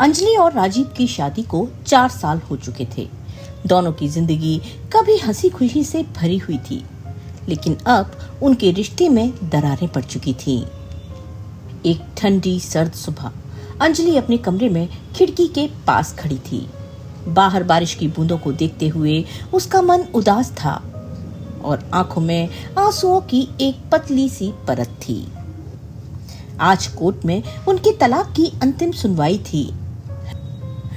अंजलि और राजीव की शादी को 4 साल हो चुके थे। दोनों की जिंदगी कभी हंसी खुशी से भरी हुई थी, लेकिन अब उनके रिश्ते में दरारें पड़ चुकी थीं। एक ठंडी सर्द सुबह अंजलि अपने कमरे में खिड़की के पास खड़ी थी। बाहर बारिश की बूंदों को देखते हुए उसका मन उदास था और आंखों में आंसुओं की एक पतली सी परत थी। आज कोर्ट में उनके तलाक की अंतिम सुनवाई थी।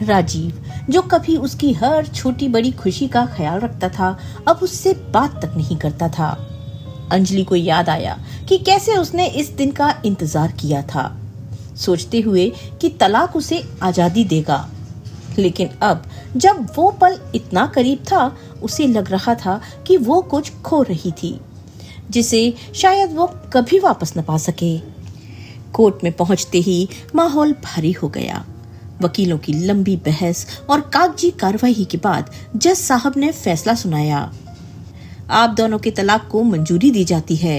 राजीव, जो कभी उसकी हर छोटी बड़ी खुशी का ख्याल रखता था, अब उससे बात तक नहीं करता था। अंजलि को याद आया कि कैसे उसने इस दिन का इंतजार किया था, सोचते हुए कि तलाक उसे आजादी देगा। लेकिन अब जब वो पल इतना करीब था, उसे लग रहा था कि वो कुछ खो रही थी, जिसे शायद वो कभी वापस न पा सके। कोर्ट में पहुंचते ही माहौल भारी हो गया। वकीलों की लंबी बहस और कागजी कार्रवाई के बाद जज साहब ने फैसला सुनाया। आप दोनों के तलाक को मंजूरी दी जाती है।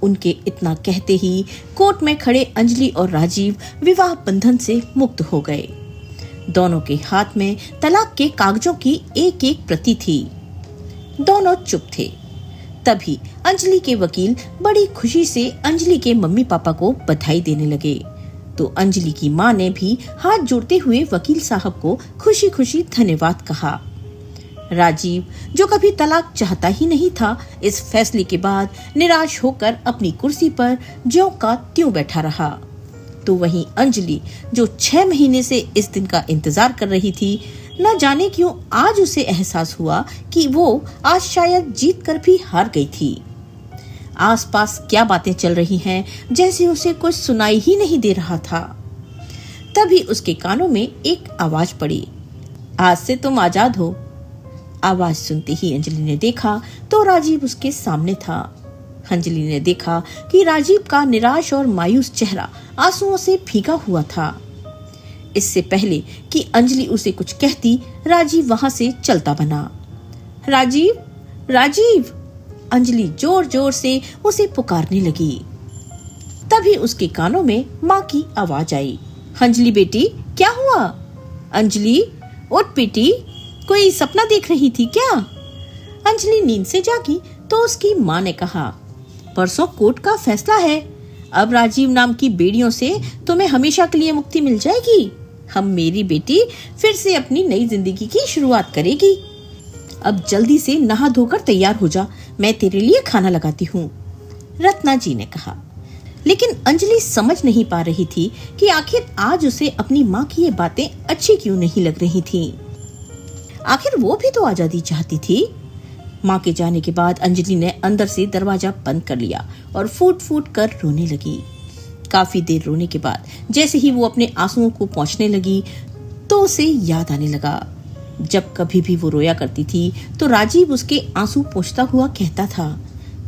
उनके इतना कहते ही कोर्ट में खड़े अंजलि और राजीव विवाह बंधन से मुक्त हो गए। दोनों के हाथ में तलाक के कागजों की एक एक प्रति थी। दोनों चुप थे। तभी अंजलि के वकील बड़ी खुशी से अंजलि के मम्मी पापा को बधाई देने लगे, तो अंजलि की मां ने भी हाथ जोड़ते हुए वकील साहब को खुशी खुशी धन्यवाद कहा। राजीव, जो कभी तलाक चाहता ही नहीं था, इस फैसले के बाद निराश होकर अपनी कुर्सी पर ज्यों का त्यों बैठा रहा। तो वहीं अंजलि, जो 6 महीने से इस दिन का इंतजार कर रही थी, न जाने क्यों आज उसे एहसास हुआ कि वो आज शायद जीत कर भी हार गई थी। आसपास क्या बातें चल रही हैं, जैसे उसे कुछ सुनाई ही नहीं दे रहा था। तभी उसके कानों में एक आवाज पड़ी, आज से तुम आजाद हो। आवाज सुनते ही अंजलि ने देखा तो राजीव उसके सामने था। अंजलि ने देखा कि राजीव का निराश और मायूस चेहरा आंसुओं से भीगा हुआ था। इससे पहले कि अंजलि उसे कुछ कहती, राजीव वहां से चलता बना। राजीव, राजीव! अंजलि जोर जोर से उसे पुकारने लगी। तभी उसके कानों में माँ की आवाज आई, अंजलि बेटी, क्या हुआ? अंजलि, उठ बेटी, कोई सपना देख रही थी क्या? अंजलि नींद से जागी तो उसकी माँ ने कहा, परसों कोर्ट का फैसला है। अब राजीव नाम की बेड़ियों से तुम्हें हमेशा के लिए मुक्ति मिल जाएगी। हम मेरी बेटी फिर से अपनी नई जिंदगी की शुरुआत करेगी। अब जल्दी से नहा धोकर तैयार हो जा, मैं तेरे लिए खाना लगाती हूँ, रत्ना जी ने कहा। लेकिन अंजलि समझ नहीं पा रही थी कि आखिर आज उसे अपनी माँ की ये बातें अच्छी क्यों नहीं लग रही थी। आखिर वो भी तो आजादी चाहती थी। माँ के जाने के बाद अंजलि ने अंदर से दरवाजा बंद कर लिया और फूट फूट कर रोने लगी। काफी देर रोने के बाद जैसे ही वो अपने आंसुओं को पोंछने लगी तो उसे याद आने लगा, जब कभी भी वो रोया करती थी तो राजीव उसके आंसू पोंछता हुआ कहता था,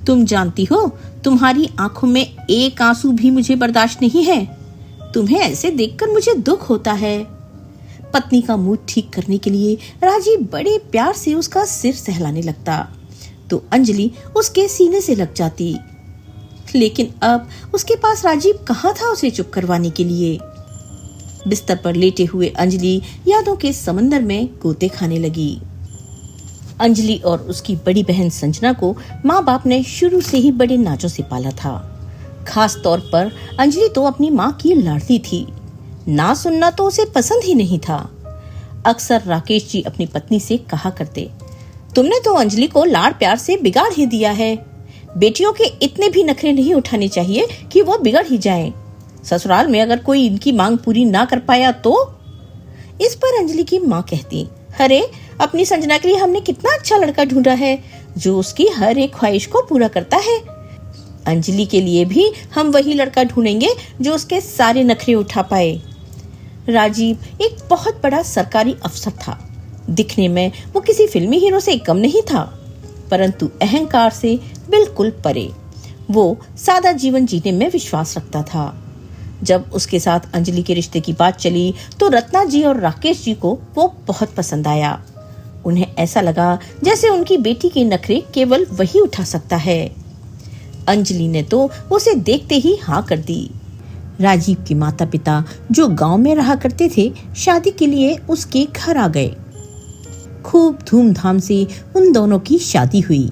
तुम जानती हो, तुम्हारी आंखों में एक आंसू भी मुझे बर्दाश्त नहीं है। तुम्हें ऐसे देखकर मुझे दुख होता है। पत्नी का मूड ठीक करने के लिए राजीव बड़े प्यार से उसका सिर सहलाने लगता, तो अंजलि उसके सीने से लग जाती। लेकिन अब उसके पास राजीव कहाँ था उसे चुप करवाने के लिए। बिस्तर पर लेटे हुए अंजलि यादों के समंदर में गोते खाने लगी। अंजलि और उसकी बड़ी बहन संजना को माँ बाप ने शुरू से ही बड़े नाजों से पाला था। खास तौर पर अंजलि तो अपनी माँ की लाडली थी। ना सुनना तो उसे पसंद ही नहीं था। अक्सर राकेश जी अपनी पत्नी से कहा करते, तुमने तो अंजलि को लाड़ प्यार से बिगाड़ ही दिया है। बेटियों के इतने भी नखरे नहीं उठाने चाहिए कि वो बिगड़ ही जाएं। ससुराल में अगर कोई इनकी मांग पूरी ना कर पाया तो? इस पर अंजलि की माँ कहती, अरे अपनी संजना के लिए हमने कितना अच्छा लड़का ढूंढा है, जो उसकी हर एक ख्वाहिश को पूरा करता है। अंजलि के लिए भी हम वही लड़का ढूंढेंगे जो उसके सारे नखरे उठा पाए। राजीव एक बहुत बड़ा सरकारी अफसर था। दिखने में वो किसी फिल्मी हीरो से कम नहीं था, परंतु अहंकार से बिल्कुल परे। वो सादा जीवन जीने में विश्वास रखता था। जब उसके साथ अंजलि के रिश्ते की बात चली तो रत्ना जी और राकेश जी को वो बहुत पसंद आया। उन्हें ऐसा लगा जैसे उनकी बेटी के नखरे केवल वही उठा सकता है। अंजलि ने तो उसे देखते ही हाँ कर दी। राजीव के माता पिता जो गांव में रहा करते थे, शादी के लिए उसके घर आ गए। खूब धूमधाम से उन दोनों की शादी हुई।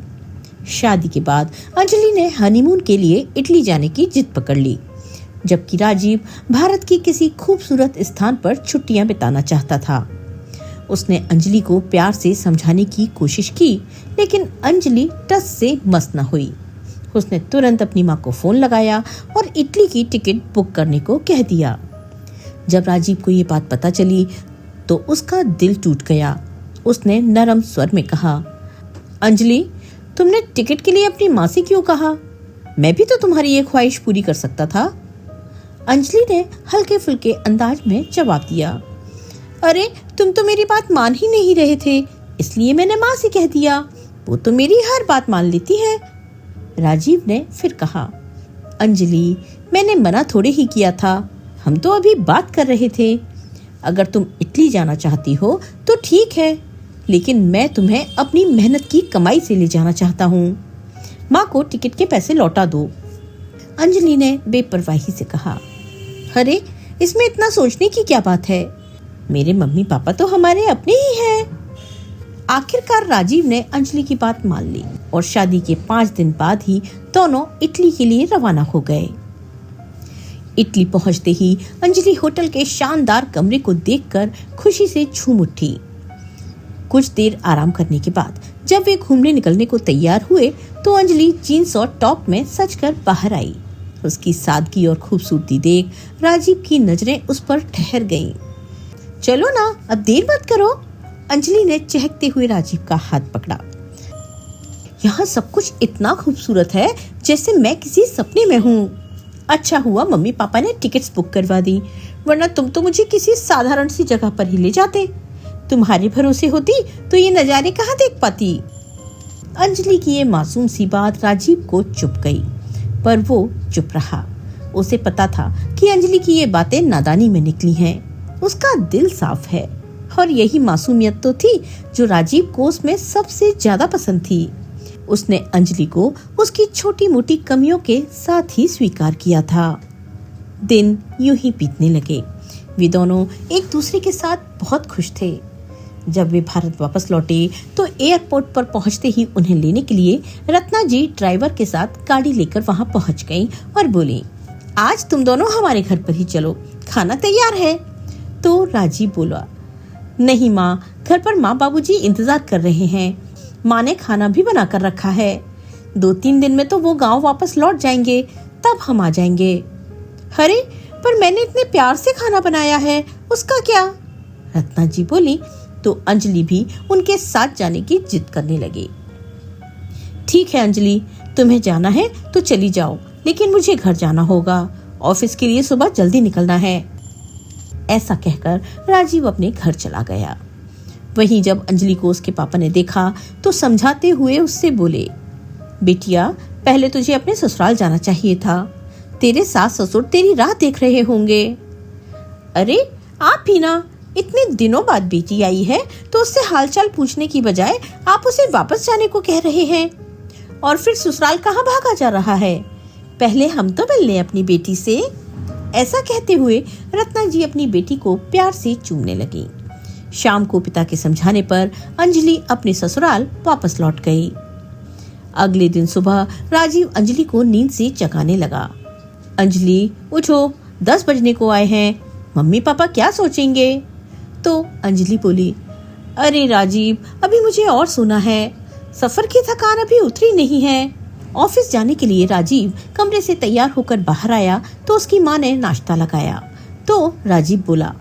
शादी के बाद अंजलि ने हनीमून के लिए इटली जाने की जिद पकड़ ली, जबकि राजीव भारत की किसी खूबसूरत स्थान पर छुट्टियां बिताना चाहता था। उसने अंजलि को प्यार से समझाने की कोशिश की, लेकिन अंजलि टस से मस न हुई। उसने तुरंत अपनी माँ को फोन लगाया और इटली की टिकट बुक करने को कह दिया। जब राजीव को ये बात पता चली तो उसका दिल टूट गया। उसने नरम स्वर में कहा, अंजलि, तुमने टिकट के लिए अपनी माँ से क्यों कहा? मैं भी तो तुम्हारी ये ख्वाहिश पूरी कर सकता था। अंजलि ने हल्के फुल्के अंदाज में जवाब दिया, अरे तुम तो मेरी बात मान ही नहीं रहे थे, इसलिए मैंने माँ से कह दिया। वो तो मेरी हर बात मान लेती है। राजीव ने फिर कहा, अंजलि, मैंने मना थोड़े ही किया था, हम तो अभी बात कर रहे थे। अगर तुम इटली जाना चाहती हो तो ठीक है, लेकिन मैं तुम्हें अपनी मेहनत की कमाई से ले जाना चाहता हूँ। माँ को टिकट के पैसे लौटा दो। अंजलि ने बेपरवाही से कहा, अरे इसमें इतना सोचने की क्या बात है? मेरे मम्मी पापा तो हमारे अपने ही हैं। आखिरकार राजीव ने अंजलि की बात मान ली और शादी के 5 दिन बाद ही दोनों इटली के लिए रवाना हो गए। इटली पहुंचते ही अंजलि होटल के शानदार कमरे को देखकर खुशी से झूम उठी। कुछ देर आराम करने के बाद जब वे घूमने निकलने को तैयार हुए तो अंजलि जीन्स और टॉप में सजकर बाहर आई। उसकी सादगी और खूबसूरती देख राजीव की नजरें उस पर ठहर गईं। चलो ना, अब देर मत करो। अंजलि ने चहकते हुए राजीव का हाथ पकड़ा। यहाँ सब कुछ इतना खूबसूरत है जैसे मैं किसी सपने में हूँ। अच्छा हुआ मम्मी पापा ने टिकट्स बुक करवा दी, वरना तुम तो मुझे किसी साधारण सी जगह पर ही ले जाते। तुम्हारे भरोसे होती तो ये नजारे कहाँ देख पाती। अंजलि की ये मासूम सी बात राजीव को चुप गई, पर वो चुप रहा। उसे पता था कि अंजलि की ये बातें नादानी में निकली हैं। उसका दिल साफ है और यही मासूमियत तो थी जो राजीव को उसमें सबसे ज्यादा पसंद थी। उसने अंजलि को उसकी छोटी मोटी कमियों के साथ ही स्वीकार किया था। दिन यूं ही बीतने लगे। वे दोनों एक दूसरे के साथ बहुत खुश थे। जब वे भारत वापस लौटे तो एयरपोर्ट पर पहुंचते ही उन्हें लेने के लिए रत्ना जी ड्राइवर के साथ गाड़ी लेकर वहां पहुंच गईं और बोली, आज तुम दोनों हमारे घर पर ही चलो, खाना तैयार है। तो राजीव बोला, नहीं माँ, घर पर माँ बाबूजी इंतजार कर रहे हैं। माँ ने खाना भी बना कर रखा है। 2-3 दिन में तो वो गांव वापस लौट जाएंगे, तब हम आ जाएंगे। अरे पर मैंने इतने प्यार से खाना बनाया है, उसका क्या? रत्ना जी बोली तो अंजलि भी उनके साथ जाने की जिद करने लगी। ठीक है अंजलि, तुम्हें जाना है तो चली जाओ, लेकिन मुझे घर जाना होगा। ऑफिस के लिए सुबह जल्दी निकलना है। ऐसा कहकर राजीव अपने घर चला गया। वहीं जब अंजलि को उसके पापा ने देखा तो समझाते हुए उससे बोले, बेटिया, पहले तुझे अपने ससुराल जाना चाहिए था। तेरे सास ससुर तेरी राह देख रहे होंगे। अरे आप ही ना, इतने दिनों बाद बेटी आई है तो उससे हालचाल पूछने की बजाय आप उसे वापस जाने को कह रहे हैं। और फिर ससुराल कहाँ भागा जा रहा है? पहले हम तो मिल लें अपनी बेटी से। ऐसा कहते हुए रत्ना जी अपनी बेटी को प्यार से चूमने लगी। शाम को पिता के समझाने पर अंजलि अपने ससुराल वापस लौट गई। अगले दिन सुबह राजीव अंजलि को नींद से जगाने लगा। अंजलि उठो, 10 बजने को आए हैं, मम्मी पापा क्या सोचेंगे? तो अंजलि बोली, अरे राजीव, अभी मुझे और सोना है। सफर की थकान अभी उतरी नहीं है। ऑफिस जाने के लिए राजीव कमरे से तैयार होकर बाहर आया तो उसकी माँ ने नाश्ता लगाया। तो राजीव बोला,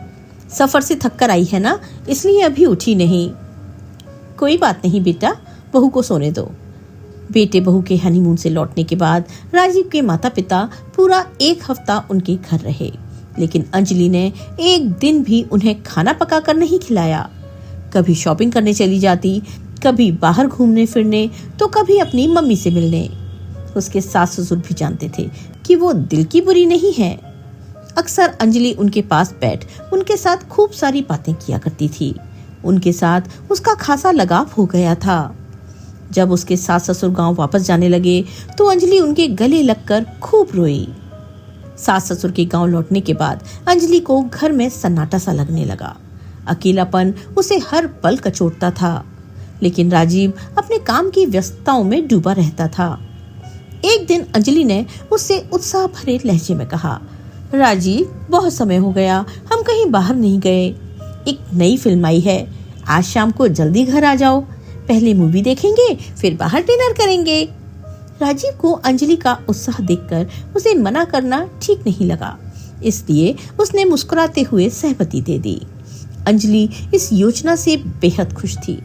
सफर से थक कर आई है ना, इसलिए अभी उठी नहीं। कोई बात नहीं बेटा, बहू को सोने दो। बेटे बहू के हनीमून से लौटने के बाद राजीव के माता पिता पूरा 1 हफ्ता उनके घर रहे, लेकिन अंजलि ने एक दिन भी उन्हें खाना पका कर नहीं खिलाया। कभी शॉपिंग करने चली जाती, कभी बाहर घूमने फिरने, तो कभी अपनी मम्मी से मिलने। उसके सास ससुर भी जानते थे कि वो दिल की बुरी नहीं है। अक्सर अंजलि उनके पास बैठ उनके साथ खूब सारी बातें किया करती थी। उनके साथ उसका खासा लगाव हो गया था। जब उसके सास ससुर गांव वापस जाने लगे तो अंजलि उनके गले लगकर खूब रोई। सास ससुर के गांव लौटने के बाद अंजलि को घर में सन्नाटा सा लगने लगा। अकेलापन उसे हर पल कचोटता था, लेकिन राजीव अपने काम की व्यस्तताओं में डूबा रहता था। एक दिन अंजलि ने उससे उत्साह भरे लहजे में कहा, राजीव, बहुत समय हो गया, हम कहीं बाहर नहीं गए। एक नई फिल्म आई है, आज शाम को जल्दी घर आ जाओ। पहले मूवी देखेंगे, फिर बाहर डिनर करेंगे। राजीव को अंजलि का उत्साह देखकर उसे मना करना ठीक नहीं लगा, इसलिए उसने मुस्कुराते हुए सहमति दे दी। अंजलि इस योजना से बेहद खुश थी।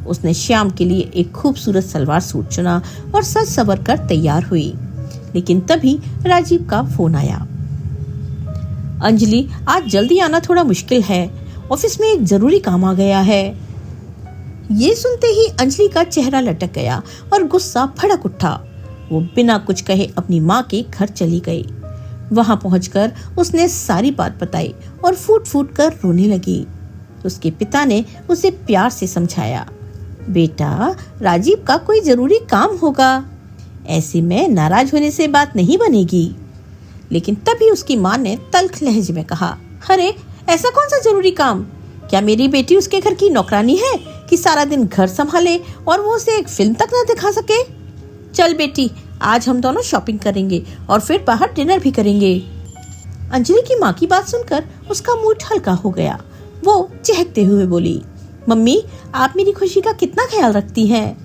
उसने श्याम के लिए एक खूबसूरत सलवार सूट चुना और सज संवर कर तैयार हुई। लेकिन तभी राजीव का फोन आया। अंजलि, आज जल्दी आना थोड़ा मुश्किल है, ऑफिस में एक जरूरी काम आ गया है। ये सुनते ही अंजलि का चेहरा लटक गया और गुस्सा भड़क उठा। वो बिना कुछ कहे अपनी माँ के घर चली गई। वहां पहुंचकर उसने सारी बात बताई और फूट फूट कर रोने लगी। उसके पिता ने उसे प्यार से समझाया, बेटा, राजीव का कोई जरूरी काम होगा, ऐसे में नाराज होने से बात नहीं बनेगी। लेकिन तभी उसकी माँ ने तल्ख लहजे में कहा, अरे ऐसा कौन सा जरूरी काम? क्या मेरी बेटी उसके घर की नौकरानी है कि सारा दिन घर संभाले और वो उसे एक फिल्म तक न दिखा सके? चल बेटी, आज हम दोनों शॉपिंग करेंगे और फिर बाहर डिनर भी करेंगे। अंजलि की माँ की बात सुनकर उसका मूड हल्का हो गया। वो चहकते हुए बोली, मम्मी, आप मेरी खुशी का कितना ख्याल रखती हैं।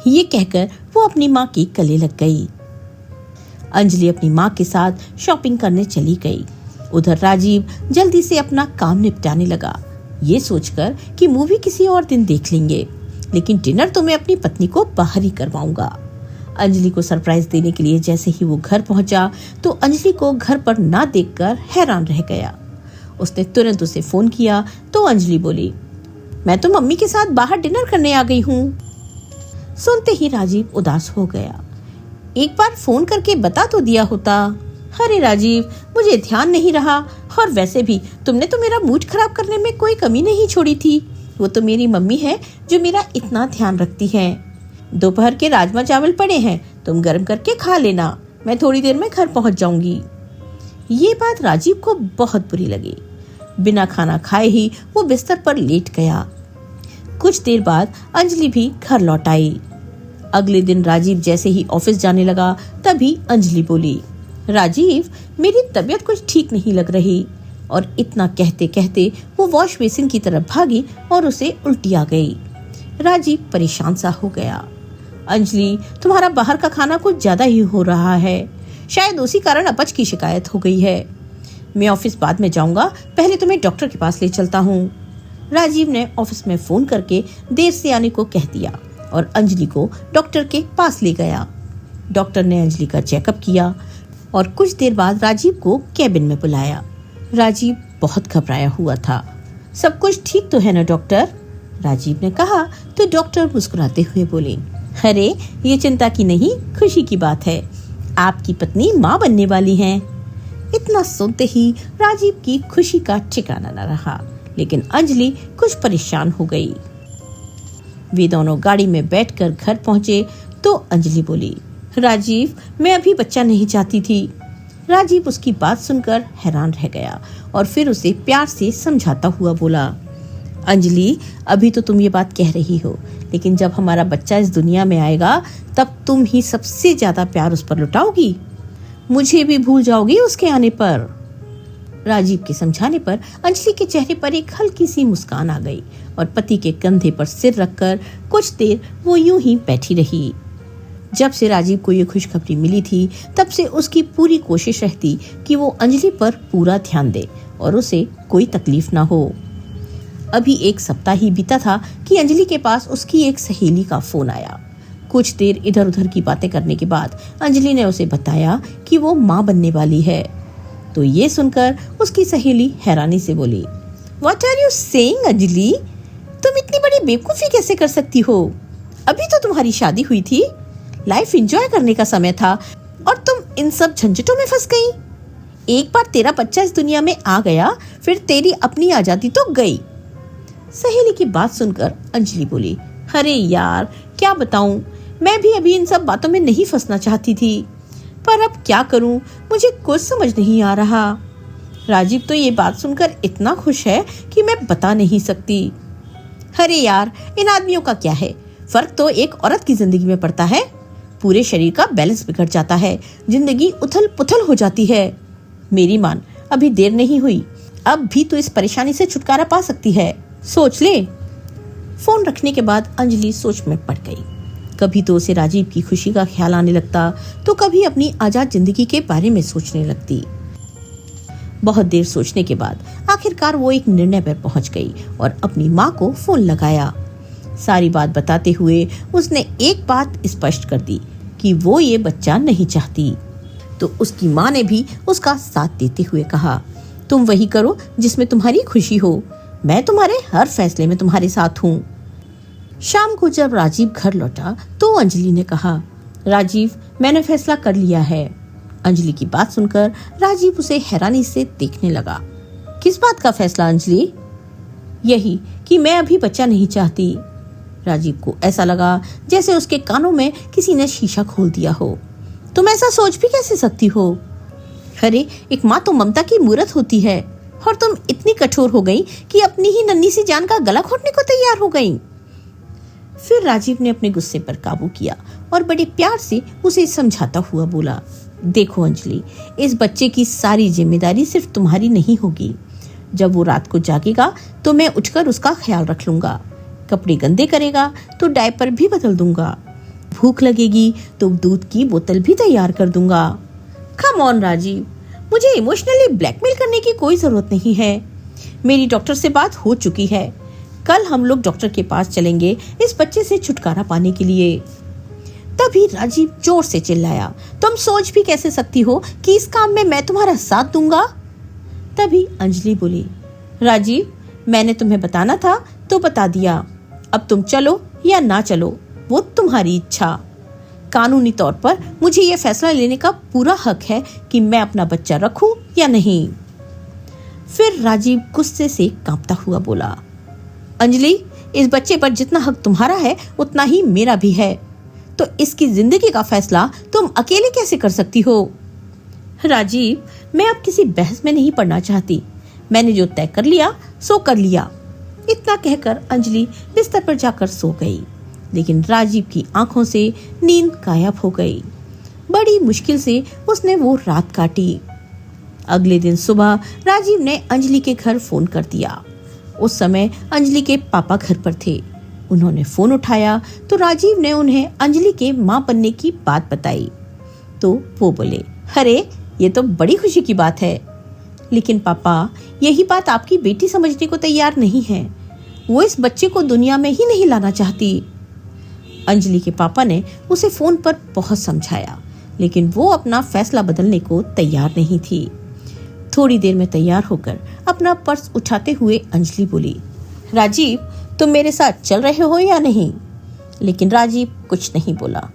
ये कहकर वो अपनी माँ के गले लग गई। अंजलि अपनी माँ के साथ शॉपिंग करने चली गई। उधर राजीव जल्दी से अपना काम निपटाने लगा, ये सोचकर कि मूवी किसी और दिन देख लेंगे, लेकिन डिनर तो मैं अपनी पत्नी को बाहर ही करवाऊंगा। अंजलि को सरप्राइज देने के लिए जैसे ही वो घर पहुंचा तो अंजलि को घर पर ना देखकर हैरान रह गया। उसने तुरंत उसे फोन किया तो अंजलि बोली, मैं तो मम्मी के साथ बाहर डिनर करने आ गई हूँ। सुनते ही राजीव उदास हो गया। एक बार फोन करके बता तो दिया होता। अरे राजीव, मुझे ध्यान नहीं रहा, और वैसे भी तुमने तो मेरा मूड खराब करने में कोई कमी नहीं छोड़ी थी। वो तो मेरी मम्मी है जो मेरा इतना ध्यान रखती है। दोपहर के राजमा चावल पड़े हैं, तुम गर्म करके खा लेना, मैं थोड़ी देर में घर पहुंच जाऊंगी। ये बात राजीव को बहुत बुरी लगी। बिना खाना खाए ही वो बिस्तर पर लेट गया। कुछ देर बाद अंजलि भी घर लौट आई। अगले दिन राजीव जैसे ही ऑफिस जाने लगा तभी अंजलि बोली, राजीव, मेरी तबीयत कुछ ठीक नहीं लग रही। और इतना कहते कहते वो वॉश बेसिन की तरफ भागी और उसे उल्टी आ गई। राजीव परेशान सा हो गया। अंजलि, तुम्हारा बाहर का खाना कुछ ज्यादा ही हो रहा है, शायद उसी कारण अपच की शिकायत हो गई है। मैं ऑफिस बाद में जाऊंगा, पहले तुम्हें डॉक्टर के पास ले चलता हूँ। राजीव ने ऑफिस में फोन करके देर से आने को कह दिया और अंजलि को डॉक्टर के पास ले गया। डॉक्टर ने अंजलि का चेकअप किया और कुछ देर बाद राजीव को कैबिन में बुलाया। राजीव बहुत घबराया हुआ था। सब कुछ ठीक तो है ना डॉक्टर? राजीव ने कहा तो डॉक्टर मुस्कुराते हुए बोले, अरे ये चिंता की नहीं, खुशी की बात है, आपकी पत्नी माँ बनने वाली हैं। इतना सुनते ही राजीव की खुशी का ठिकाना न रहा, लेकिन अंजलि कुछ परेशान हो गई। वे दोनों गाड़ी में बैठकर घर पहुंचे तो अंजलि बोली, राजीव, मैं अभी बच्चा नहीं चाहती थी। राजीव उसकी बात सुनकर हैरान रह गया और फिर उसे प्यार से समझाता हुआ बोला, अंजलि, अभी तो तुम ये बात कह रही हो, लेकिन जब हमारा बच्चा इस दुनिया में आएगा तब तुम ही सबसे ज्यादा प्यार उस पर लुटाओगी, मुझे भी भूल जाओगी उसके आने पर। राजीव के समझाने पर अंजलि के चेहरे पर एक हल्की सी मुस्कान आ गई और पति के कंधे पर सिर रखकर कुछ देर वो यूं ही बैठी रही। जब से राजीव को ये खुशखबरी मिली थी तब से उसकी पूरी कोशिश रहती कि वो अंजलि पर पूरा ध्यान दे और उसे कोई तकलीफ ना हो। अभी एक सप्ताह ही बीता था कि अंजलि के पास उसकी एक सहेली का फोन आया। कुछ देर इधर उधर की बातें करने के बाद अंजलि ने उसे बताया कि वो माँ बनने वाली है। तो ये सुनकर उसकी सहेली हैरानी से बोली, What are you saying, Anjali? तुम इतनी बड़ी बेवकूफी कैसे कर सकती हो? अभी तो तुम्हारी शादी हुई थी, लाइफ एंजॉय करने का समय था और तुम इन सब झंझटों में फंस गई। एक बार तेरा बच्चा इस दुनिया में आ गया, फिर तेरी अपनी आजादी तो गई। सहेली की बात सुनकर अंजलि बोली, अरे यार, क्या बताऊं, मैं भी अभी इन सब बातों में नहीं फंसना चाहती थी। पर अब क्या करूं, मुझे कुछ समझ नहीं आ रहा। राजीव तो ये बात सुनकर इतना खुश है कि मैं बता नहीं सकती। अरे यार, इन आदमियों का क्या है, फर्क तो एक औरत की जिंदगी में पड़ता है। पूरे शरीर का बैलेंस बिगड़ जाता है, जिंदगी उथल पुथल हो जाती है। मेरी मान, अभी देर नहीं हुई, अब भी तो इस परेशानी से छुटकारा पा सकती है, सोच ले। फोन रखने के बाद अंजलि सोच में पड़ गई। कभी तो उसे राजीव की खुशी का ख्याल आने लगता, तो कभी अपनी आजाद जिंदगी के बारे में सोचने लगती। बहुत देर सोचने के बाद आखिरकार वो एक निर्णय पर पहुंच गई और अपनी माँ को फोन लगाया। सारी बात बताते हुए उसने एक बात स्पष्ट कर दी कि वो ये बच्चा नहीं चाहती। तो उसकी माँ ने भी उसका साथ देते हुए कहा, तुम वही करो जिसमें तुम्हारी खुशी हो, मैं तुम्हारे हर फैसले में तुम्हारे साथ हूँ। शाम को जब राजीव घर लौटा तो अंजलि ने कहा, राजीव, मैंने फैसला कर लिया है। अंजलि की बात सुनकर राजीव उसे हैरानी से देखने लगा। किस बात का फैसला अंजलि? यही कि मैं अभी बच्चा नहीं चाहती। राजीव को ऐसा लगा जैसे उसके कानों में किसी ने शीशा खोल दिया हो। तुम ऐसा सोच भी कैसे सकती हो? अरे, एक माँ तो ममता की मूरत होती है, और तुम इतनी कठोर हो गई कि अपनी ही नन्ही सी जान का गला घोटने को तैयार हो गई। फिर राजीव ने अपने गुस्से पर काबू किया और बड़े प्यार से उसे समझाता हुआ बोला, देखो अंजलि, इस बच्चे की सारी जिम्मेदारी सिर्फ तुम्हारी नहीं होगी। जब वो रात को जागेगा तो मैं उठकर उसका ख्याल रख लूंगा। कपड़े गंदे करेगा तो डायपर भी बदल दूंगा। भूख लगेगी तो दूध की बोतल भी तैयार कर दूंगा। कम ऑन राजीव, मुझे इमोशनली ब्लैकमेल करने की कोई जरूरत नहीं है। मेरी डॉक्टर से बात हो चुकी है। कल हम लोग डॉक्टर के पास चलेंगे इस बच्चे से छुटकारा पाने के लिए। तभी राजीव जोर से चिल्लाया, तुम सोच भी कैसे सकती हो कि इस काम में मैं तुम्हारा साथ दूंगा? तभी अंजलि बोली, राजीव, मैंने तुम्हें बताना था तो बता दिया। अब तुम चलो या ना चलो, वो तुम्हारी इच्छा। कानूनी तौर पर मुझे यह फैसला लेने का पूरा हक है कि मैं अपना बच्चा रखूं या नहीं। फिर राजीव गुस्से से कांपता हुआ बोला, अंजलि, इस बच्चे पर जितना हक तुम्हारा है उतना ही मेरा भी है, तो इसकी जिंदगी का फैसला तुम अकेले कैसे कर सकती हो? राजीव, मैं अब किसी बहस में नहीं पड़ना चाहती। मैंने जो तय कर लिया सो कर लिया। इतना कहकर अंजलि बिस्तर पर जाकर सो गई, लेकिन राजीव की आंखों से नींद गायब हो गई। बड़ी मुश्किल से उसने वो रात काटी। अगले दिन सुबह राजीव ने अंजलि के घर फोन कर दिया। उस समय अंजलि के पापा घर पर थे। उन्होंने फोन उठाया तो राजीव ने उन्हें अंजलि के मां बनने की बात बताई। तो वो बोले, अरे, ये तो बड़ी खुशी की बात है, लेकिन पापा, यही बात आपकी बेटी समझने को तैयार नहीं है। वो इस बच्चे को दुनिया में ही नहीं लाना चाहती। अंजलि के पापा ने उसे फोन पर बहुत समझाया, लेकिन वो अपना फैसला बदलने को तैयार नहीं थी। थोड़ी देर में तैयार होकर अपना पर्स उठाते हुए अंजलि बोली, राजीव, तुम मेरे साथ चल रहे हो या नहीं? लेकिन राजीव कुछ नहीं बोला।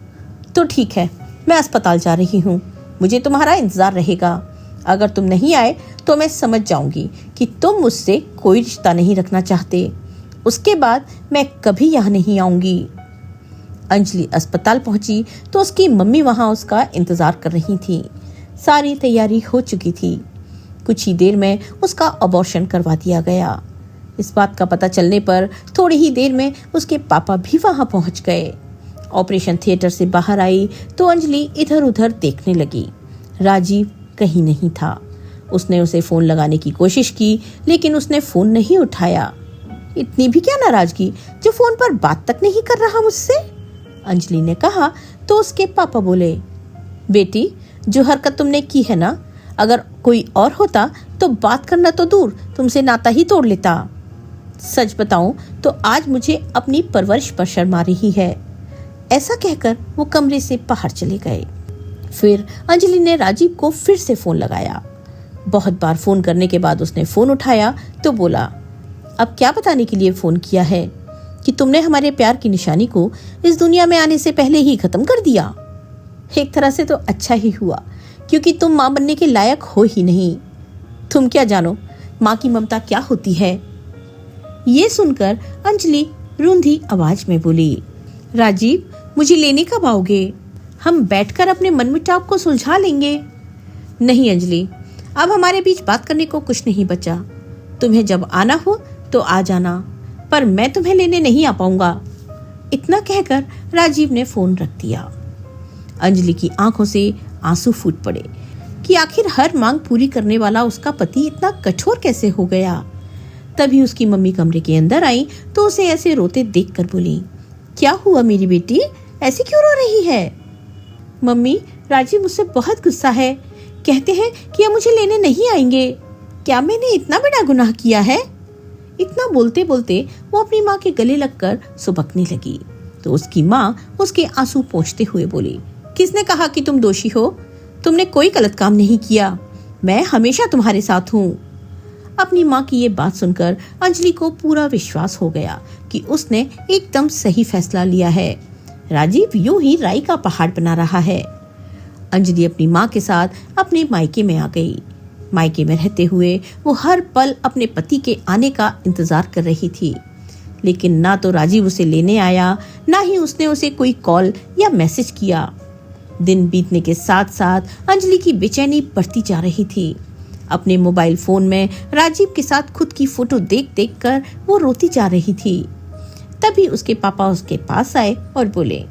तो ठीक है, मैं अस्पताल जा रही हूँ, मुझे तुम्हारा इंतजार रहेगा। अगर तुम नहीं आए तो मैं समझ जाऊंगी कि तुम मुझसे कोई रिश्ता नहीं रखना चाहते। उसके बाद मैं कभी यहाँ नहीं आऊंगी। अंजलि अस्पताल पहुंची तो उसकी मम्मी वहां उसका इंतजार कर रही थी। सारी तैयारी हो चुकी थी। कुछ ही देर में उसका अबॉर्शन करवा दिया गया। इस बात का पता चलने पर थोड़ी ही देर में उसके पापा भी वहां पहुंच गए। ऑपरेशन थिएटर से बाहर आई तो अंजलि इधर उधर देखने लगी। राजीव कहीं नहीं था। उसने उसे फोन लगाने की कोशिश की, लेकिन उसने फोन नहीं उठाया। इतनी भी क्या नाराजगी जो फोन पर बात तक नहीं कर रहा मुझसे? अंजलि ने कहा तो उसके पापा बोले, बेटी, जो हरकत तुमने की है ना, अगर कोई और होता तो बात करना तो दूर, तुमसे नाता ही तोड़ लेता। सच बताऊं तो आज मुझे अपनी परवरिश पर शर्म आ रही है। ऐसा कहकर वो कमरे से बाहर चले गए। फिर अंजलि ने राजीव को फिर से फोन लगाया। बहुत बार फोन करने के बाद उसने फोन उठाया तो बोला, अब क्या बताने के लिए फोन किया है कि तुमने हमारे प्यार की निशानी को इस दुनिया में आने से पहले ही खत्म कर दिया? एक तरह से तो अच्छा ही हुआ, क्योंकि तुम माँ बनने के लायक हो ही नहीं। तुम क्या जानो माँ की ममता क्या होती है। ये सुनकर अंजलि रूंधी आवाज में बोली, राजीव, मुझे लेने कब आओगे? हम बैठकर अपने मनमुटाव को सुलझा लेंगे। नहीं अंजलि, अब हमारे बीच बात करने को कुछ नहीं बचा। तुम्हें जब आना हो तो आ जाना, पर मैं तुम्हें लेने नहीं आ पाऊंगा। इतना कहकर राजीव ने फोन रख दिया। अंजलि की आंखों से आंसू फूट पड़े कि आखिर हर मांग पूरी करने वाला उसका पति इतना कठोर कैसे हो गया। तभी उसकी मम्मी कमरे के अंदर आई तो उसे ऐसे रोते देखकर बोली, क्या हुआ मेरी बेटी, ऐसे क्यों रो रही है? मम्मी, राजीव मुझसे बहुत गुस्सा है, कहते हैं कि अब मुझे लेने नहीं आएंगे। क्या मैंने इतना बड़ा गुनाह किया है? इतना बोलते बोलते वो अपनी माँ के गले लगकर सुबकने लगी तो उसकी माँ उसके आंसू पोंछते हुए बोली, किसने कहा कि तुम दोषी हो? तुमने कोई गलत काम नहीं किया, मैं हमेशा तुम्हारे साथ हूँ। अपनी माँ की ये बात सुनकर अंजलि को पूरा विश्वास हो गया कि उसने एकदम सही फैसला लिया है। राजीव यूं ही राई का पहाड़ बना रहा है। अंजलि अपनी माँ के साथ अपने मायके में आ गई। मायके में रहते हुए वो हर पल अपने पति के आने का इंतजार कर रही थी, लेकिन ना तो राजीव उसे लेने आया, ना ही उसने उसे कोई कॉल या मैसेज किया। दिन बीतने के साथ साथ अंजलि की बेचैनी बढ़ती जा रही थी। अपने मोबाइल फोन में राजीव के साथ खुद की फोटो देख देख कर वो रोती जा रही थी। तभी उसके पापा उसके पास आए और बोले,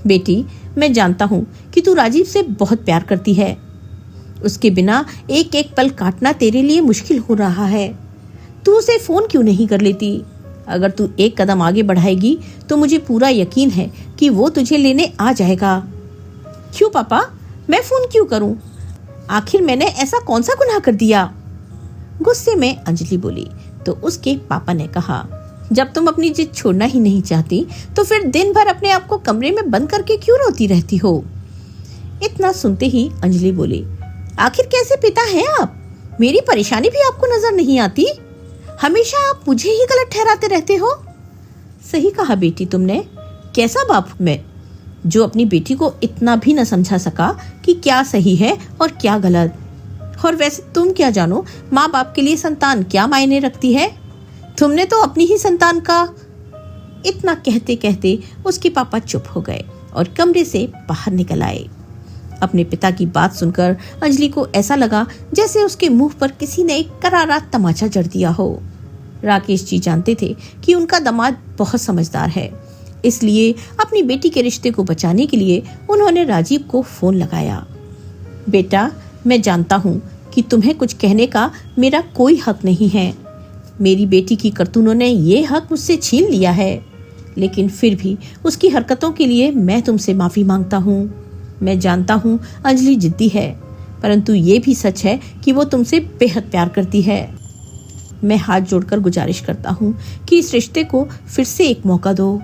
बेटी, मैं जानता हूँ कि तू राजीव से बहुत प्यार करती है। उसके बिना एक एक पल काटना तेरे लिए मुश्किल हो रहा है। तू उसे फोन क्यों नहीं कर लेती? अगर तू एक कदम आगे बढ़ाएगी तो मुझे पूरा यकीन है कि वो तुझे लेने आ जाएगा। क्यों पापा, मैं फोन क्यों करूं? आखिर मैंने ऐसा कौन सा गुनाह कर दिया? गुस्से में अंजलि बोली तो उसके पापा ने कहा, जब तुम अपनी जिद छोड़ना ही नहीं चाहती तो फिर दिन भर अपने आप को कमरे में बंद करके क्यों रोती रहती हो? इतना सुनते ही अंजलि बोली, आखिर कैसे पिता हैं आप? मेरी परेशानी भी आपको नजर नहीं आती? हमेशा आप मुझे ही गलत ठहराते रहते हो। सही कहा बेटी तुमने। कैसा बाप मैं जो अपनी बेटी को इतना भी न समझा सका कि क्या सही है और क्या गलत। और वैसे तुम क्या जानो माँ बाप के लिए संतान क्या मायने रखती है? तुमने तो अपनी ही संतान का। इतना कहते कहते उसके पापा चुप हो गए और कमरे से बाहर निकल आए। अपने पिता की बात सुनकर अंजलि को ऐसा लगा जैसे उसके मुंह पर किसी ने एक करारा तमाचा जड़ दिया हो। राकेश जी जानते थे कि उनका दामाद बहुत समझदार है, इसलिए अपनी बेटी के रिश्ते को बचाने के लिए उन्होंने राजीव को फोन लगाया। बेटा, मैं जानता हूँ कि तुम्हें कुछ कहने का मेरा कोई हक नहीं है। मेरी बेटी की करतूतों ने ये हक मुझसे छीन लिया है, लेकिन फिर भी उसकी हरकतों के लिए मैं तुमसे माफी मांगता हूँ। मैं जानता हूँ अंजलि जिद्दी है, परंतु ये भी सच है कि वो तुमसे बेहद प्यार करती है। मैं हाथ जोड़कर गुजारिश करता हूँ कि इस रिश्ते को फिर से एक मौका दो।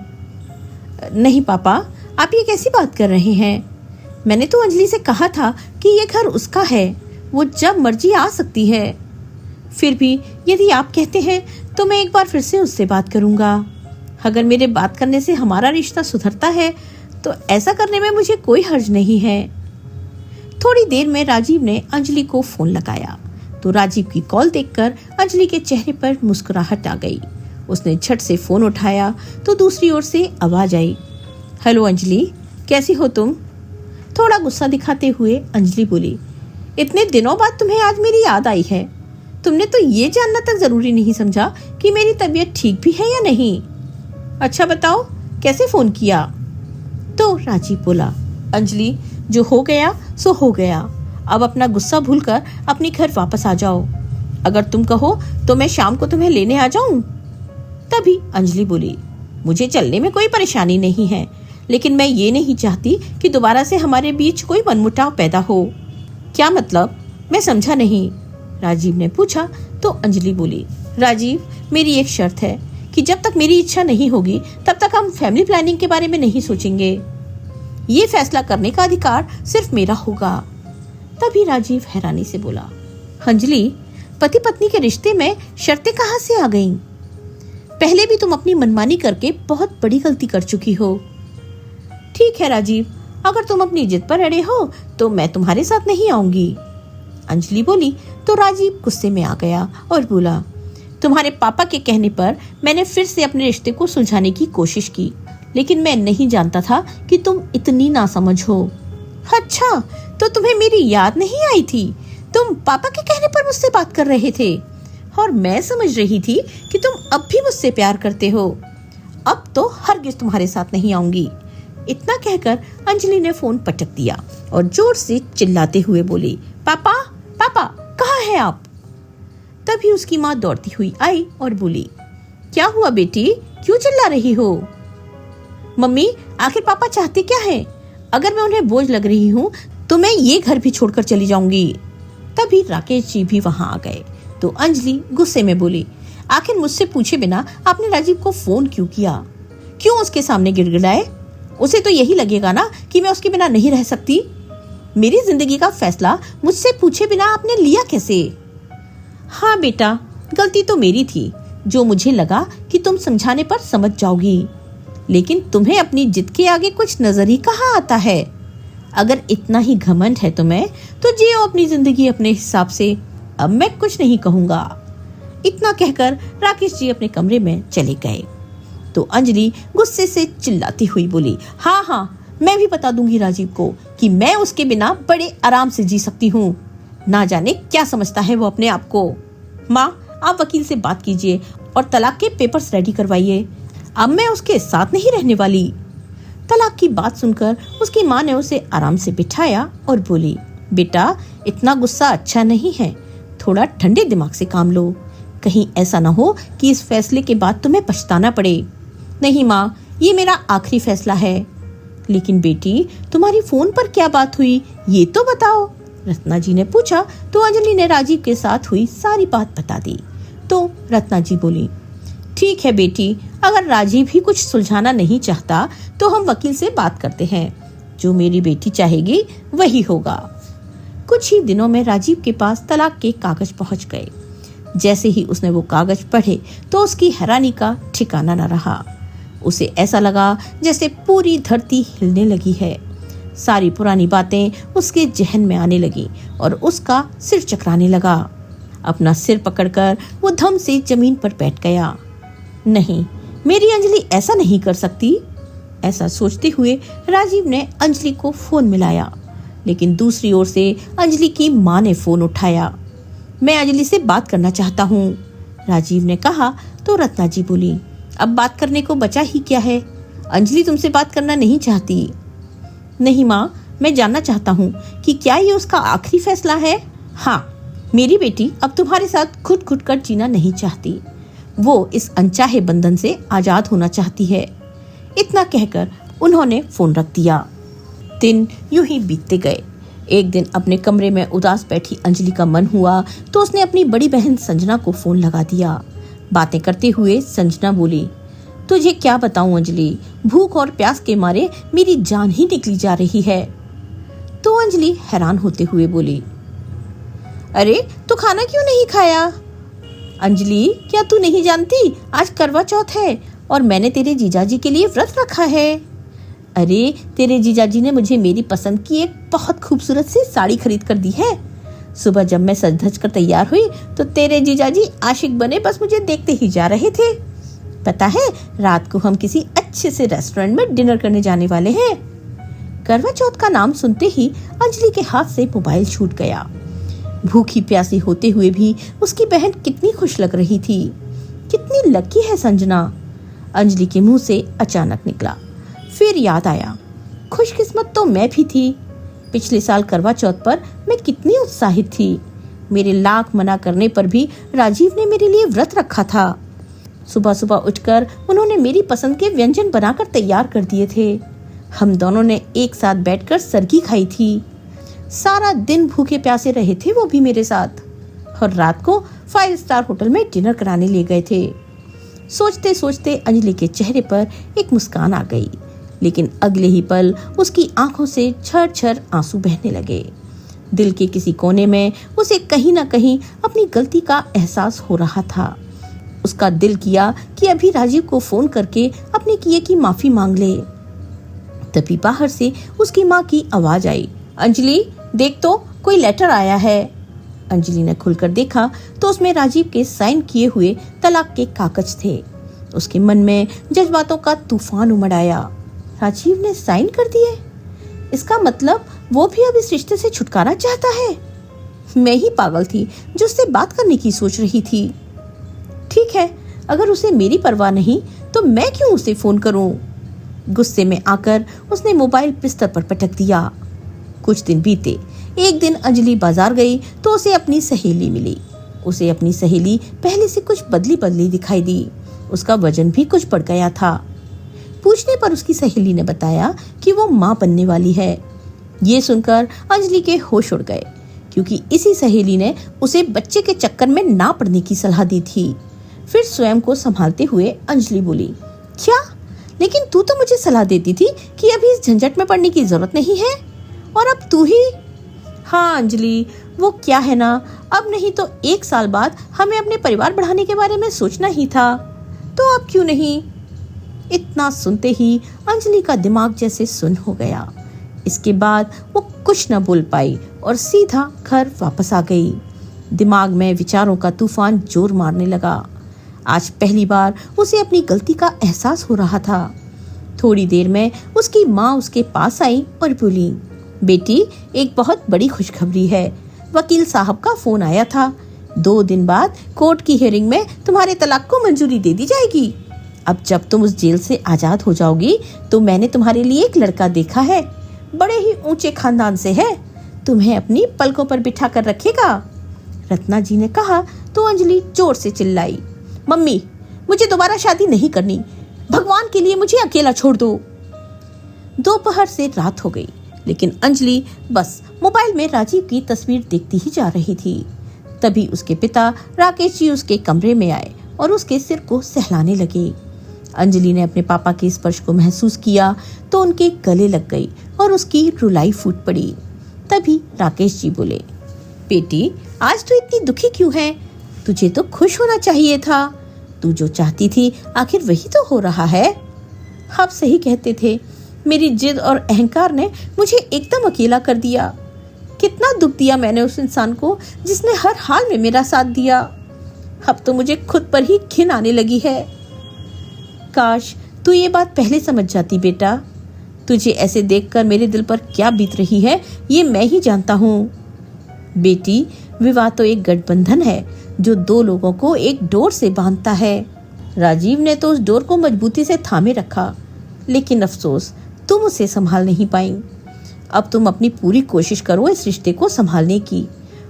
नहीं पापा, आप ये कैसी बात कर रहे हैं? मैंने तो अंजलि से कहा था कि ये घर उसका है, वो जब मर्जी आ सकती है। फिर भी यदि आप कहते हैं तो मैं एक बार फिर से उससे बात करूंगा। अगर मेरे बात करने से हमारा रिश्ता सुधरता है तो ऐसा करने में मुझे कोई हर्ज नहीं है। थोड़ी देर में राजीव ने अंजलि को फोन लगाया तो राजीव की कॉल देखकर अंजलि के चेहरे पर मुस्कुराहट आ गई। उसने झट से फोन उठाया तो दूसरी ओर से आवाज आई, हेलो अंजलि, कैसी हो तुम? थोड़ा गुस्सा दिखाते हुए अंजलि बोली, इतने दिनों बाद तुम्हें आज मेरी याद आई है। तुमने तो ये जानना तक जरूरी नहीं समझा कि मेरी तबीयत ठीक भी है या नहीं। अच्छा बताओ, कैसे फोन किया? तो राजीव बोला, अंजलि, जो हो गया सो हो गया। अब अपना गुस्सा भूलकर अपने घर वापस आ जाओ। अगर तुम कहो तो मैं शाम को तुम्हें लेने आ जाऊं। तभी अंजलि बोली, मुझे चलने में कोई परेशानी नहीं है, लेकिन मैं ये नहीं चाहती कि दोबारा से हमारे बीच कोई मनमुटाव पैदा हो। क्या मतलब? मैं समझा नहीं। राजीव ने पूछा तो अंजलि बोली, राजीव, मेरी एक शर्त है कि जब तक मेरी इच्छा नहीं होगी तब तक हम फैमिली प्लानिंग के बारे में नहीं सोचेंगे। ये फैसला करने का अधिकार सिर्फ मेरा होगा। तभी राजीव हैरानी से बोला, अंजलि, पति पत्नी के रिश्ते में शर्तें कहाँ से आ गईं? पहले भी तुम अपनी मनमानी करके बहुत बड़ी गलती कर चुकी हो। ठीक है राजीव, अगर तुम अपनी जिद पर अड़े हो तो मैं तुम्हारे साथ नहीं आऊंगी। अंजलि बोली तो राजीव गुस्से में आ गया और बोला, तुम्हारे पापा के कहने पर मैंने फिर से अपने रिश्ते को सुलझाने की कोशिश की, लेकिन मैं नहीं जानता था कि तुम इतनी नासमझ हो। अच्छा, तो तुम्हें मेरी याद नहीं आई थी? तुम पापा के कहने पर मुझसे बात कर रहे थे और मैं समझ रही थी कि तुम अब भी मुझसे प्यार करते हो। अब तो हरगिज तुम्हारे साथ नहीं आऊंगी। इतना कहकर अंजलि ने फोन पटक दिया और जोर से चिल्लाते हुए बोली, पापा पापा कहाँ हैं आप? तभी उसकी माँ दौड़ती हुई आई और बोली, क्या हुआ बेटी, क्यों चिल्ला रही हो? मम्मी, आखिर पापा चाहते क्या है? अगर मैं उन्हें बोझ लग रही हूँ तो मैं ये घर भी छोड़कर चली जाऊंगी। तभी राकेश जी भी वहां आ गए तो अंजलि गुस्से में बोली, आखिर मुझसे पूछे बिना आपने राजीव को फोन क्यों किया? क्यों उसके सामने गिड़गिड़ाए? उसे तो यही लगेगा ना कि मैं उसके बिना नहीं रह सकती। मेरी जिंदगी का फैसला मुझसे पूछे बिना आपने लिया कैसे? हाँ बेटा, गलती तो मेरी थी, जो मुझे लगा कि तुम समझाने पर समझ जाओगी, लेकिन तुम्हें अपनी जिद के आगे कुछ नजर ही कहाँ आता है। अगर इतना ही घमंड है तुम्हें तो जियो अपनी जिंदगी अपने हिसाब से, अब मैं कुछ नहीं कहूंगा। इतना कहकर राकेश जी अपने कमरे में चले गए तो अंजलि गुस्से से चिल्लाती हुई बोली, हाँ हाँ, मैं भी बता दूंगी राजीव को कि मैं उसके बिना बड़े आराम से जी सकती हूँ। ना जाने क्या समझता है वो अपने आप को। माँ, आप वकील से बात कीजिए और तलाक के पेपर्स रेडी करवाइए। अब मैं उसके साथ नहीं रहने वाली। तलाक की बात सुनकर उसकी माँ ने उसे आराम से बिठाया और बोली, बेटा, इतना गुस्सा अच्छा नहीं है, थोड़ा ठंडे दिमाग से काम लो। कहीं ऐसा ना हो कि इस फैसले के बाद तुम्हें पछताना पड़े। नहीं माँ, ये मेरा आखिरी फैसला है। लेकिन बेटी, तुम्हारी फोन पर क्या बात हुई, ये तो बताओ। रत्ना जी ने पूछा तो अंजलि ने राजीव के साथ हुई सारी बात बता दी। तो रत्ना जी बोली, ठीक है बेटी, अगर राजीव ही कुछ सुलझाना नहीं चाहता तो हम वकील से बात करते हैं। जो मेरी बेटी चाहेगी वही होगा। कुछ ही दिनों में राजीव के पास तलाक के कागज पहुंच गए। जैसे ही उसने वो कागज पढ़े तो उसकी हैरानी का ठिकाना न रहा। उसे ऐसा लगा जैसे पूरी धरती हिलने लगी है। सारी पुरानी बातें उसके जहन में आने लगी और उसका सिर चकराने लगा। अपना सिर पकड़कर वो धम से जमीन पर बैठ गया। नहीं, मेरी अंजलि ऐसा नहीं कर सकती। ऐसा सोचते हुए राजीव ने अंजलि को फोन मिलाया, लेकिन दूसरी ओर से अंजलि की माँ ने फोन उठाया। मैं अंजलि से बात करना चाहता हूँ, राजीव ने कहा तो रत्ना जी बोली, अब बात करने को बचा ही क्या है? अंजलि तुमसे बात करना नहीं चाहती। नहीं माँ, मैं जानना चाहता हूँ कि क्या ये उसका आखिरी फैसला है? हाँ, मेरी बेटी अब तुम्हारे साथ खुद खुद कर जीना नहीं चाहती। वो इस अनचाहे बंधन से आजाद होना चाहती है। इतना कहकर उन्होंने फोन रख दिया। दिन यूं ही बीतते गए। एक दिन अपने कमरे में उदास बैठी अंजलि का मन हुआ तो उसने अपनी बड़ी बहन संजना को फोन लगा दिया। बातें करते हुए संजना बोली, तुझे क्या बताऊं अंजलि, भूख और प्यास के मारे मेरी जान ही निकली जा रही है। तो अंजलि हैरान होते हुए बोली, अरे तो खाना क्यों नहीं खाया? अंजलि, क्या तू नहीं जानती आज करवा चौथ है और मैंने तेरे जीजाजी के लिए व्रत रखा है। अरे तेरे जीजाजी ने मुझे मेरी पसंद की एक बहुत खूबसूरत सी साड़ी खरीद कर दी है। सुबह जब मैं सज धज कर तैयार हुई तो तेरे जीजाजी आशिक बने बस मुझे देखते ही जा रहे थे। पता है, रात को हम किसी अच्छे से रेस्टोरेंट में डिनर करने जाने वाले हैं। करवा चौथ का नाम सुनते ही अंजलि के हाथ से मोबाइल छूट गया। भूखी प्यासी होते हुए भी उसकी बहन कितनी खुश लग रही थी। कितनी लकी है संजना, अंजलि के मुंह से अचानक निकला। फिर याद आया, खुशकिस्मत तो मैं भी थी। पिछले साल करवा चौथ पर मैं कितनी उत्साहित थी। मेरे लाख मना करने पर भी राजीव ने मेरे लिए व्रत रखा था। सुबह सुबह उठकर उन्होंने मेरी पसंद के व्यंजन बनाकर तैयार कर दिए थे। हम दोनों ने एक साथ बैठकर सरगी खाई थी। सारा दिन भूखे प्यासे रहे थे वो भी मेरे साथ, और रात को 5 स्टार होटल में डिनर कराने ले गए थे। सोचते सोचते अंजलि के चेहरे पर एक मुस्कान आ गई, लेकिन अगले ही पल उसकी आंखों से झर झर आंसू बहने लगे। दिल के किसी कोने में उसे कहीं ना कहीं अपनी गलती का एहसास हो रहा था। उसका दिल किया कि अभी राजीव को फोन करके अपने किए की माफी मांग ले। तभी बाहर से उसकी माँ की आवाज आई, अंजलि देख तो, कोई लेटर आया है। अंजलि ने खुलकर देखा तो उसमें राजीव के साइन किए हुए तलाक के कागज थे। उसके मन में जज्बातों का तूफान उमड़ आया। राजीव ने साइन कर दिए? इसका मतलब वो भी अब इस रिश्ते से छुटकारा चाहता है। मैं ही पागल थी जो उससे बात करने की सोच रही थी। ठीक है, अगर उसे मेरी परवाह नहीं तो मैं क्यों उसे फोन करूं? गुस्से में आकर उसने मोबाइल बिस्तर पर पटक दिया। कुछ दिन बीते। एक दिन अंजलि बाजार गई तो उसे अपनी सहेली मिली। उसे अपनी सहेली पहले से कुछ बदली बदली दिखाई दी। उसका वजन भी कुछ बढ़ गया था। पूछने पर उसकी सहेली ने बताया कि वो मां बनने वाली है। ये सुनकर अंजलि के होश उड़ गए, क्योंकि इसी सहेली ने उसे बच्चे के चक्कर में ना पड़ने की सलाह दी थी। फिर स्वयं को संभालते हुए अंजलि बोली, क्या? लेकिन तू तो मुझे सलाह देती थी कि अभी इस झंझट में पड़ने की जरूरत नहीं है, और अब तू ही। हाँ अंजलि, वो क्या है ना, अब नहीं तो 1 साल बाद हमें अपने परिवार बढ़ाने के बारे में सोचना ही था, तो अब क्यों नहीं? इतना सुनते ही अंजलि का दिमाग जैसे सुन्न हो गया। इसके बाद वो कुछ न बोल पाई और सीधा घर वापस आ गई। दिमाग में विचारों का तूफान जोर मारने लगा। आज पहली बार उसे अपनी गलती का एहसास हो रहा था। थोड़ी देर में उसकी माँ उसके पास आई और बोली, बेटी, एक बहुत बड़ी खुशखबरी है। वकील साहब का फोन आया था। 2 दिन बाद कोर्ट की हियरिंग में तुम्हारे तलाक को मंजूरी दे दी जाएगी। अब जब तुम उस जेल से आजाद हो जाओगी तो मैंने तुम्हारे लिए एक लड़का देखा है। बड़े ही ऊंचे खानदान से है, तुम्हें अपनी पलकों पर बिठा कर रखेगा। रत्ना जी ने कहा तो अंजलि जोर से चिल्लाई, मम्मी, मुझे दोबारा शादी नहीं करनी। भगवान के लिए मुझे अकेला छोड़ दो। दोपहर से रात हो गई, लेकिन अंजलि बस मोबाइल में राजीव की तस्वीर देखती ही जा रही थी। तभी उसके पिता राकेश जी उसके कमरे में आए और उसके सिर को सहलाने लगे। अंजलि ने अपने पापा के स्पर्श को महसूस किया तो उनके गले लग गई और उसकी रुलाई फूट पड़ी। तभी राकेश जी बोले, बेटी, आज तो इतनी दुखी क्यों है? तुझे तो खुश होना चाहिए था। तू जो चाहती थी आखिर वही तो हो रहा है। आप सही कहते थे, मेरी जिद और अहंकार ने मुझे एकदम अकेला कर दिया। कितना दुख दिया मैंने उस इंसान को जिसने हर हाल में मेरा साथ दिया। अब तो मुझे खुद पर ही घिन आने लगी है। काश तू ये बात पहले समझ जाती बेटा। तुझे ऐसे देखकर मेरे दिल पर क्या बीत रही है ये मैं ही जानता हूँ। बेटी, विवाह तो एक गठबंधन है जो 2 लोगों को एक डोर से बांधता है। राजीव ने तो उस डोर को मजबूती से थामे रखा, लेकिन अफसोस तुम उसे संभाल नहीं पाई। अब तुम अपनी पूरी कोशिश करो इस रिश्ते को संभालने की,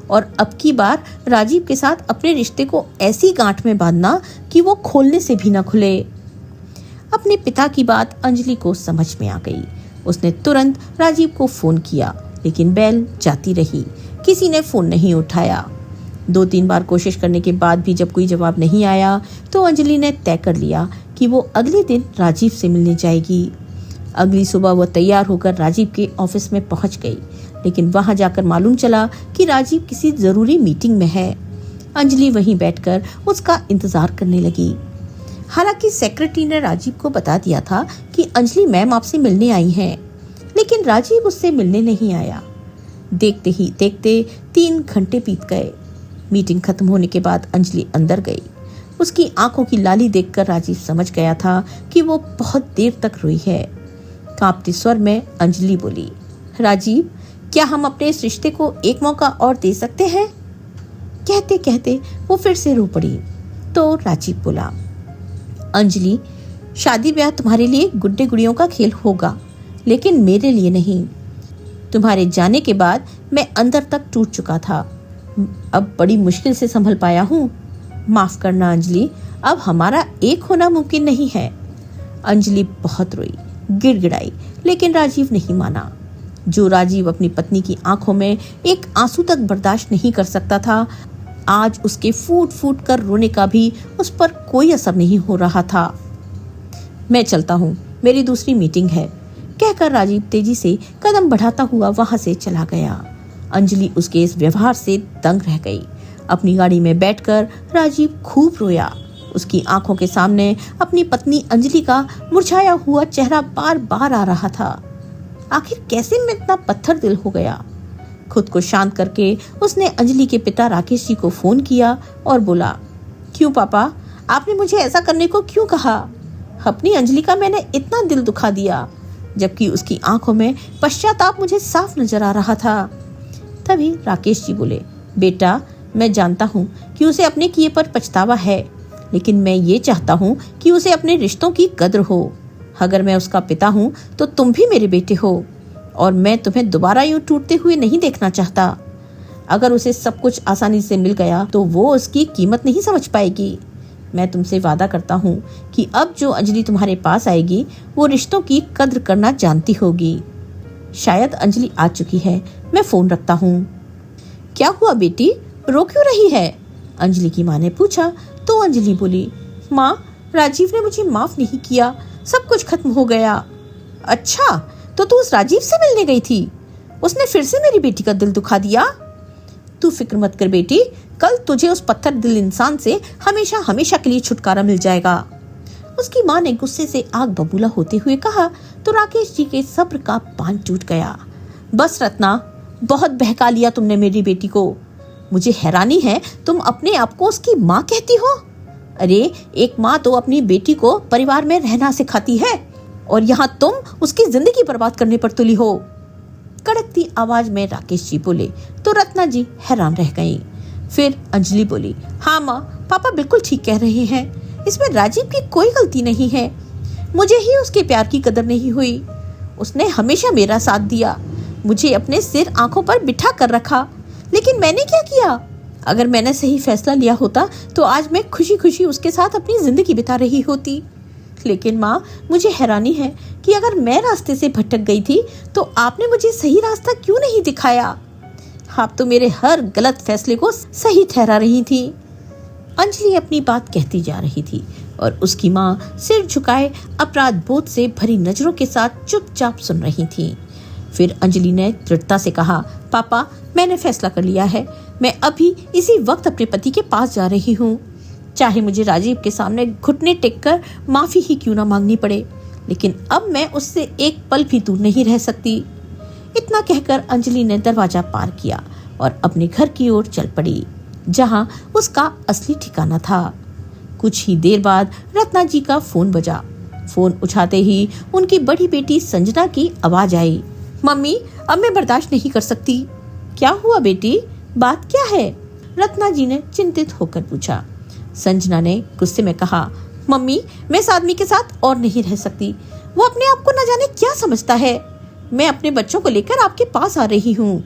और अब की बार राजीव के साथ अपने रिश्ते को ऐसी गांठ में बांधना कि वो खोलने से भी ना खुले। अपने पिता की बात अंजलि को समझ में आ गई। उसने तुरंत राजीव को फोन किया, लेकिन बेल जाती रही। किसी ने फोन नहीं उठाया। 2-3 बार कोशिश करने के बाद भी जब कोई जवाब नहीं आया तो अंजलि ने तय कर लिया कि वो अगले दिन राजीव से मिलने जाएगी। अगली सुबह वो तैयार होकर राजीव के ऑफिस में पहुंच गई, लेकिन वहां जाकर मालूम चला कि राजीव किसी जरूरी मीटिंग में है। अंजलि वहीं बैठकर उसका इंतजार करने लगी। हालांकि सेक्रेटरी ने राजीव को बता दिया था कि अंजलि मैम आपसे मिलने आई हैं, लेकिन राजीव उससे मिलने नहीं आया। देखते ही देखते 3 घंटे बीत गए। मीटिंग खत्म होने के बाद अंजलि अंदर गई। उसकी आंखों की लाली देखकर राजीव समझ गया था कि वो बहुत देर तक रोई है। कांपते स्वर में अंजलि बोली, राजीव, क्या हम अपने इस रिश्ते को एक मौका और दे सकते हैं? कहते कहते वो फिर से रो पड़ी। तो राजीव बोला, अंजलि, शादी ब्याह तुम्हारे लिए गुड्डे गुड़ियों का खेल होगा, लेकिन मेरे लिए नहीं। तुम्हारे जाने के बाद मैं अंदर तक टूट चुका था। अब बड़ी मुश्किल से संभल पाया हूँ। माफ करना अंजलि, अब हमारा एक होना मुमकिन नहीं है। अंजलि बहुत रोई, गिड़गिड़ाई, लेकिन राजीव नहीं माना। जो राजीव अपनी पत्नी की आंखों में एक आंसू तक बर्दाश्त नहीं कर सकता था, आज उसके फूट फूट कर रोने का भी उस पर कोई असर नहीं हो रहा था। मैं चलता हूँ, मेरी दूसरी मीटिंग है, कहकर राजीव तेजी से कदम बढ़ाता हुआ वहां से चला गया। अंजलि उसके इस व्यवहार से दंग रह गई। अपनी गाड़ी में बैठकर राजीव खूब रोया। उसकी आंखों के सामने अपनी पत्नी अंजलि का मुरझाया हुआ चेहरा बार बार आ रहा था। आखिर कैसे मैं इतना पत्थर दिल हो गया? खुद को शांत करके उसने अंजलि के पिता राकेश जी को फोन किया और बोला, क्यों पापा, आपने मुझे ऐसा करने को क्यों कहा? अपनी अंजलि का मैंने इतना दिल दुखा दिया। जबकि उसकी आंखों में पश्चाताप मुझे साफ नजर आ रहा था। तभी राकेश जी बोले, बेटा मैं जानता हूँ कि उसे अपने किए पर पछतावा है, लेकिन मैं ये चाहता हूँ कि उसे अपने रिश्तों की कद्र हो। अगर मैं उसका पिता हूँ तो तुम भी मेरे बेटे हो, और मैं तुम्हें दोबारा यूं टूटते हुए नहीं देखना चाहता। अगर उसे सब कुछ आसानी से मिल गया तो वो उसकी कीमत नहीं समझ पाएगी। मैं तुमसे वादा करता हूँ कि अब जो अंजलि तुम्हारे पास आएगी वो रिश्तों की कद्र करना जानती होगी। शायद अंजलि आ चुकी है, मैं फोन रखता हूँ। क्या हुआ बेटी, रो क्यों रही है? अंजलि की माँ ने पूछा तो अंजलि बोली, माँ राजीव ने मुझे माफ नहीं किया, सब कुछ खत्म हो गया। अच्छा, तो तू उस राजीव से मिलने गई थी? उसने फिर से मेरी बेटी का दिल दुखा दिया? तू फिक्र मत कर बेटी, कल तुझे उस पत्थर दिल इंसान से हमेशा हमेशा के लिए छुटकारा मिल जाएगा। उसकी माँ ने गुस्से से आग बबूला होते हुए कहा तो राकेश जी के सब्र का बांध टूट गया। बस रत्ना, बहुत बहका लिया तुमने मेरी बेटी को। मुझे हैरानी है तुम अपने आप को उसकी माँ कहती हो। अरे एक माँ तो अपनी बेटी को परिवार में रहना सिखाती है, और यहाँ तुम उसकी जिंदगी बर्बाद करने पर तुली हो। कड़कती आवाज में राकेश जी बोले तो रत्ना जी हैरान रह गईं। फिर अंजलि बोली, हाँ माँ, पापा बिल्कुल ठीक कह रहे हैं, इसमें राजीव की कोई गलती नहीं है। मुझे ही उसके प्यार की कदर नहीं हुई। उसने हमेशा मेरा साथ दिया, मुझे अपने सिर आंखों पर बिठा कर रखा, लेकिन मैंने क्या किया? अगर मैंने सही फैसला लिया होता तो आज मैं खुशी खुशी उसके साथ अपनी जिंदगी बिता रही होती। लेकिन माँ, मुझे हैरानी है कि अगर मैं रास्ते से भटक गई थी तो आपने मुझे सही रास्ता क्यों नहीं दिखाया? आप तो मेरे हर गलत फैसले को सही ठहरा रही थी। अंजलि अपनी बात कहती जा रही थी और उसकी माँ सिर झुकाए अपराध बोध से भरी नजरों के साथ चुपचाप सुन रही थी। फिर अंजलि ने दृढ़ता से कहा, पापा मैंने फैसला कर लिया है, मैं अभी इसी वक्त अपने पति के पास जा रही हूँ। चाहे मुझे राजीव के सामने घुटने टेक कर माफी ही क्यों ना मांगनी पड़े, लेकिन अब मैं उससे एक पल भी दूर नहीं रह सकती। इतना कहकर अंजलि ने दरवाजा पार किया और अपने घर की ओर चल पड़ी, जहां उसका असली ठिकाना था। कुछ ही देर बाद रत्ना जी का फोन बजा। फोन उठाते ही उनकी बड़ी बेटी संजना की आवाज आई, मम्मी अब मैं बर्दाश्त नहीं कर सकती। क्या हुआ बेटी, बात क्या है? रत्ना जी ने चिंतित होकर पूछा। संजना ने गुस्से में कहा, मम्मी मैं इस आदमी के साथ और नहीं रह सकती, वो अपने आप को न जाने क्या समझता है। मैं अपने बच्चों को लेकर आपके पास आ रही हूँ।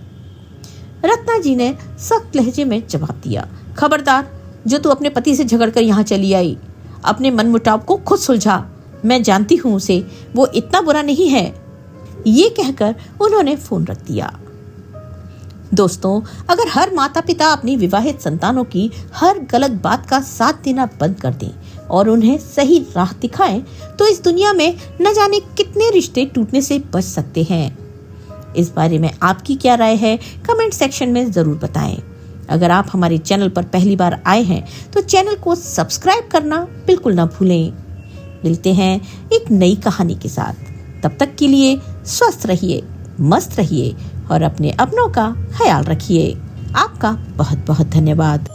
रत्ना जी ने सख्त लहजे में जवाब दिया, खबरदार, जो तू अपने पति से झगड़कर यहाँ चली आई, अपने मनमुटाव को खुद सुलझा। मैं जानती हूँ उसे, वो इतना बुरा नहीं है। ये कहकर उन्होंने फोन रख दिया। दोस्तों, अगर हर माता पिता अपनी विवाहित संतानों की हर गलत बात का साथ देना बंद कर दें और उन्हें सही राह दिखाएं, तो इस दुनिया में न जाने कितने रिश्ते टूटने से बच सकते हैं। इस बारे में आपकी क्या राय है, कमेंट सेक्शन में जरूर बताएं। अगर आप हमारे चैनल पर पहली बार आए हैं तो चैनल को सब्सक्राइब करना बिल्कुल ना भूलें। मिलते हैं एक नई कहानी के साथ। तब तक के लिए स्वस्थ रहिए, मस्त रहिए और अपने अपनों का ख्याल रखिए। आपका बहुत बहुत धन्यवाद।